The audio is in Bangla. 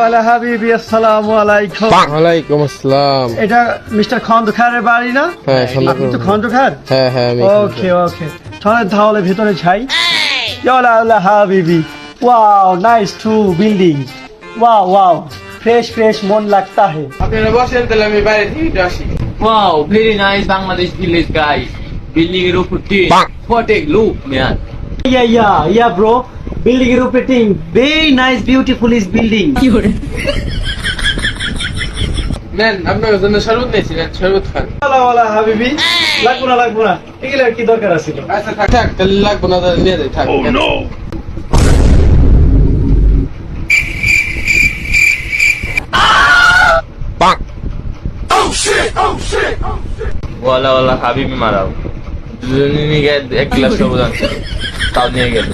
ওয়ালা হাবিবি, আসসালামু আলাইকুম। ওয়ালাইকুম আসসালাম। এটা মিস্টার খন্দকারের বাড়ি না? হ্যাঁ, আপনি তো খন্দকার? হ্যাঁ হ্যাঁ আমি ওকে ওকে, চলেন তাহলে ভেতরে যাই। ওয়ালা হাবিবি, wow nice two building, wow wow, fresh fresh মন লাগতা হে। আপনারা বসেন, তাহলে আমি বাইরে থেকে আসি। Wow, very nice Bangladesh village, guys. Building এর উপর দিয়ে what a look, man. Yeah bro, building এর উপরে টিং, very nice beautiful is building. নেন, আপনার জন্য শরবত নিয়েছি, নেন শরবত খান। ওয়ালা হাবিবি, লাগবো না, এগুলো কি দরকার আছে? আচ্ছা থাক থাক, তাহলে লাগবো না, তাহলে নিয়ে যাই, থাক। ওয়ালা হাবিবি মারাও। দুজনে নিয়ে এক গ্লাস সবুজ আনছে, তাও নিয়ে গেল।